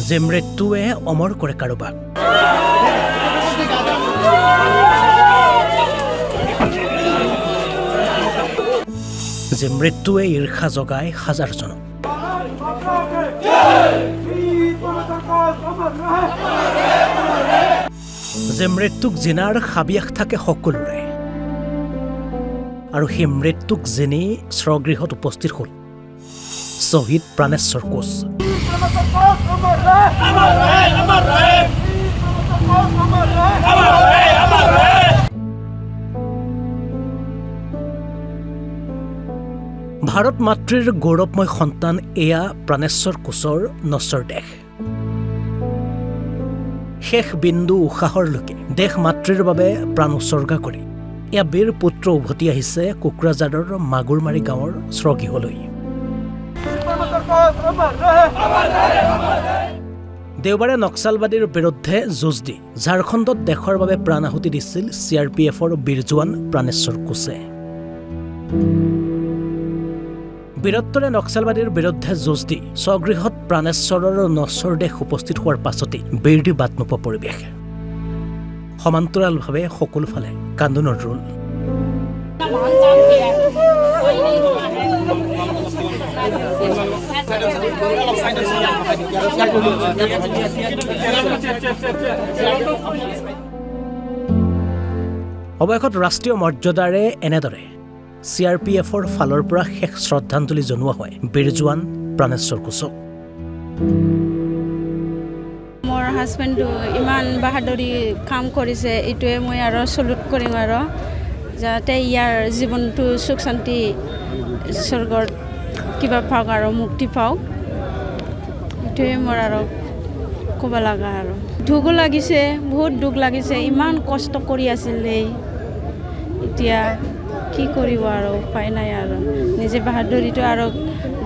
যে মৃত্যুৱে অমৰ কৰে কাৰোবাক। যে মৃত্যুৱে ঈৰ্ষা জগায় হাজাৰজনক। যে মৃত্যুক জিনাৰ হাবিয়াস থাকে সকলোৰে আৰু সেই মৃত্যুক জিনি স্বগৃহত উপস্থিত হ'ল শ্বহীদ প্ৰাণেশ্বৰ কোচ। ভাৰত মাতৃৰ গৌৰৱময় সন্তান এয়া প্ৰাণেশ্বৰ কোচৰ নশ্বৰ দেশ। শেষ বিন্দু উশাহৰলৈকে দেশ মাতৃৰ বাবে প্ৰাণ উচৰ্গা কৰি এয়া বীৰ পুত্ৰ উভতি আহিছে কোকৰাঝাৰৰ মাগুৰমাৰী গাঁৱৰ স্বগৃহলৈ। দেওবাৰে নক্সালবাদীৰ বিৰুদ্ধে যুঁজ দি ঝাৰখণ্ডত দেশৰ বাবে প্ৰাণ আহুতি দিছিল CRPFৰ বীৰ জোৱান প্ৰাণেশ্বৰ কোচে। বীৰত্বৰে নক্সালবাদীৰ বিৰুদ্ধে যুঁজ দি স্বগৃহত প্ৰাণেশ্বৰৰ নশ্বৰ দেশ উপস্থিত হোৱাৰ পাছতেই বেৰ বাট নোপোৱা পৰিৱেশ। সমান্তৰালভাৱে সকলোফালে কান্দোনৰ ৰোল। অৱশেষত ৰাষ্ট্ৰীয় মৰ্যাদাৰে এনেদৰে CRPFৰ ফালৰ পৰা শেষ শ্ৰদ্ধাঞ্জলি জনোৱা হয় বীৰ জোৱান প্ৰাণেশ্বৰ কোচক। মোৰ হাজবেণ্ডে ইমান বাহাদুৰি কাম কৰিছে, এইটোৱে মই আৰু চলুট কৰিম আৰু যাতে ইয়াৰ জীৱনটো সুখ শান্তি স্বৰ্গত কিবা পাওক আৰু মুক্তি পাওক, এইটোৱে মোৰ আৰু ক'ব লগা। আৰু দুখো লাগিছে, বহুত দুখ লাগিছে, ইমান কষ্ট কৰি আছিলে, এতিয়া কি কৰিব আৰু উপায় নাই আৰু নিজে বাহাদুৰিটো আৰু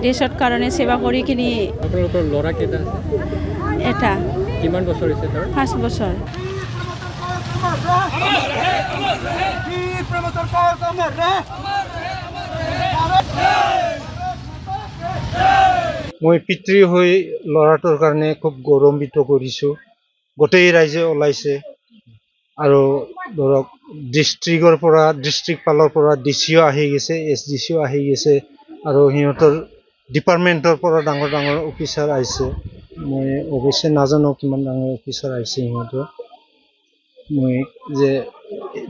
দেশৰ কাৰণে সেৱা কৰি কিনি। আপোনালোকৰ ল'ৰা কেইটা? এটা। কিমান বছৰ হৈছে তাৰ? 5 বছৰ। মই পিতৃ হৈ ল'ৰাটোৰ কাৰণে খুব গৌৰৱান্বিত কৰিছোঁ। গোটেই ৰাইজে ওলাইছে আৰু ধৰক ডিষ্ট্ৰিক্ট ফালৰ পৰা DCও আহি গৈছে, SDCও আহি গৈছে আৰু সিহঁতৰ ডিপাৰ্টমেণ্টৰ পৰা ডাঙৰ ডাঙৰ অফিচাৰ আহিছে। মই অৱশ্যে নাজানো কিমান ডাঙৰ অফিচাৰ আহিছে সিহঁতৰ। মই যে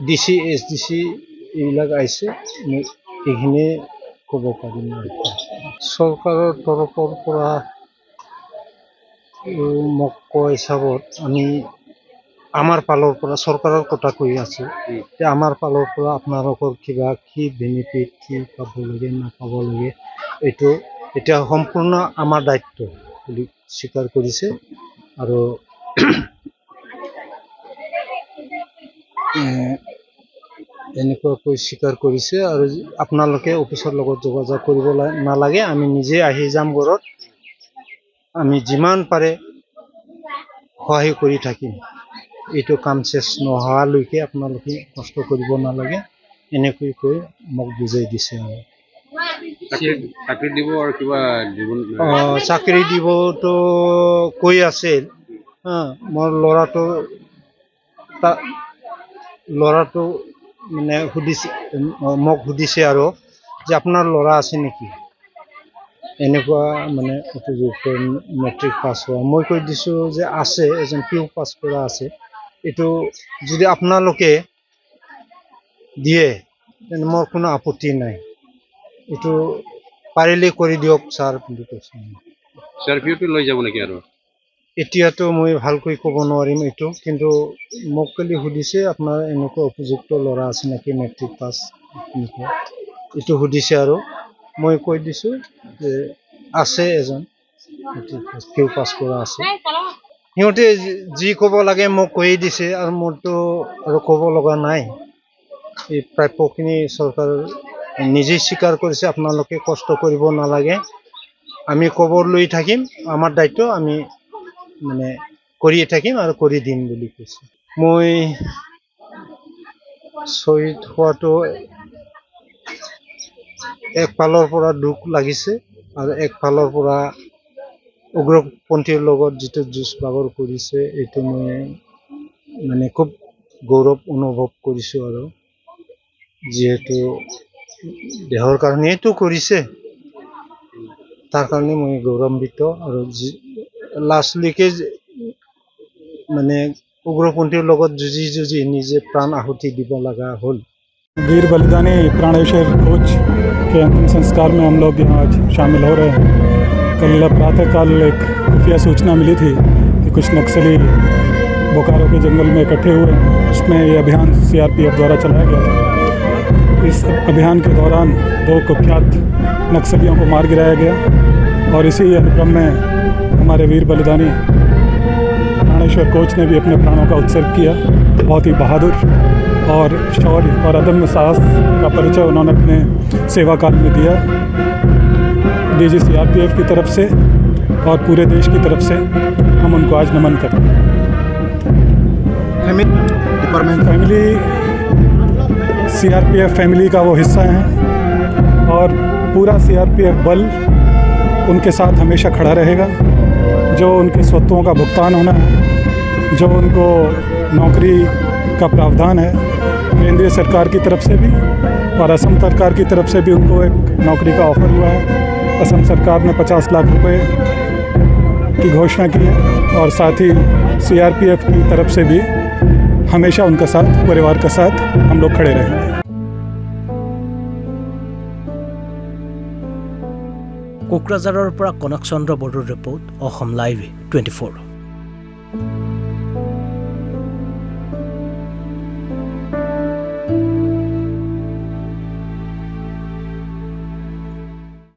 DC SDC এইবিলাক আহিছে, মই এইখিনিয়ে ক'ব পাৰিম। চৰকাৰৰ তৰফৰ পৰা মোক কোৱা হিচাপত আমি আমাৰ ফালৰ পৰা চৰকাৰৰ কথা কৈ আছো যে আমাৰ ফালৰ পৰা আপোনালোকৰ কিবা কি বেনিফিট কি পাব লাগে নাপাব লাগে, এইটো এতিয়া সম্পূৰ্ণ আমাৰ দায়িত্ব বুলি স্বীকাৰ কৰিছে। আৰু এনেকুৱাকৈ স্বীকাৰ কৰিছে আৰু আপোনালোকে অফিচৰ লগত যোগাযোগ কৰিব নালাগে, আমি নিজে আহি যাম ঘৰত, আমি যিমান পাৰে সহায় কৰি থাকিম, এইটো কাম চেছ নোহোৱালৈকে আপোনালোকে কষ্ট কৰিব নালাগে, এনেকৈ কৈ মোক বুজাই দিছে। আৰু চাকৰি দিব আৰু কিবা চাকৰি দিবতো কৈ আছিল। মোৰ ল'ৰাটো মানে মোক সুধিছে আৰু যে আপোনাৰ ল'ৰা আছে নেকি, এনেকুৱা মানে উপযুক্ত মেট্ৰিক পাছ হোৱা। মই কৈ দিছোঁ যে আছে, এজন PU পাছ কৰা আছে, এইটো যদি আপোনালোকে দিয়ে তেনে মোৰ কোনো আপত্তি নাই, এইটো পাৰিলে কৰি দিয়ক ছাৰ বুলি কৈছে। CRPFটো লৈ যাব নেকি? আৰু এতিয়াতো মই ভালকৈ ক'ব নোৱাৰিম এইটো, কিন্তু মোক খালি সুধিছে আপোনাৰ এনেকুৱা উপযুক্ত ল'ৰা আছে নেকি মেট্ৰিক পাছ, এইটো সুধিছে আৰু মই কৈ দিছোঁ যে আছে, এজন PU পাছ কৰা আছে। সিহঁতে যি ক'ব লাগে মোক কৈয়ে দিছে আৰু মোৰতো আৰু ক'ব লগা নাই। এই প্ৰাপ্যখিনি চৰকাৰ নিজেই স্বীকাৰ কৰিছে, আপোনালোকে কষ্ট কৰিব নালাগে, আমি খবৰ লৈ থাকিম, আমাৰ দায়িত্ব আমি মানে কৰিয়ে থাকিম আৰু কৰি দিম বুলি কৈছে। মই শ্বহীদ হোৱাটো একফালৰ পৰা দুখ লাগিছে আৰু একফালৰ পৰা উগ্ৰপন্থীৰ লগত যিটো যুঁজ বাগৰ কৰিছে এইটো মই মানে খুব গৌৰৱ অনুভৱ কৰিছোঁ আৰু যিহেতু দেহৰ কাৰণেইতো কৰিছে তাৰ কাৰণে মই গৌৰৱান্বিত আৰু লাষ্টলৈকে মানে উগ্ৰপন্থীৰ লগত যুঁজি নিজে প্ৰাণ আহুতি দিব লগা হ'ল। वीर बलिदानी प्राणेश्वर कोच के अंतिम संस्कार में हम लोग यहाँ आज शामिल हो रहे हैं। कल प्रातःकाल एक खुफिया सूचना मिली थी कि कुछ नक्सली बोकारो के जंगल में इकट्ठे हुए हैं। इसमें ये अभियान CRPF द्वारा चलाया गया था। इस अभियान के दौरान 2 कुख्यात नक्सलियों को मार गिराया गया और इसी अनुक्रम में हमारे वीर बलिदानी प्राणेश्वर कोच ने भी अपने प्राणों का उत्सर्ग किया। बहुत ही बहादुर और शौर्य और अदम्य साहस का परिचय उन्होंने अपने सेवा काल में दिया। DG CRPF की तरफ से और पूरे देश की तरफ से हम उनको आज नमन करते हैं। फैमिली CRPF फैमिली का वो हिस्सा है और पूरा CRPF बल उनके साथ हमेशा खड़ा रहेगा। जो उनके स्वत्वों का भुगतान होना है, जो उनको नौकरी का प्रावधान है केंद्रीय सरकार की तरफ से भी और असम सरकार की तरफ से भी उनको एक नौकरी का ऑफ़र हुआ है। असम सरकार ने 50 लाख रुपए की घोषणा की है और साथ ही CRPF की तरफ से भी हमेशा उनका साथ, परिवार का साथ हम लोग खड़े रहेंगे। कोकराझाৰৰ পৰা কনক চন্দ্ৰ বড়োৰ ৰিপৰ্ট, অসম লাইভ 24।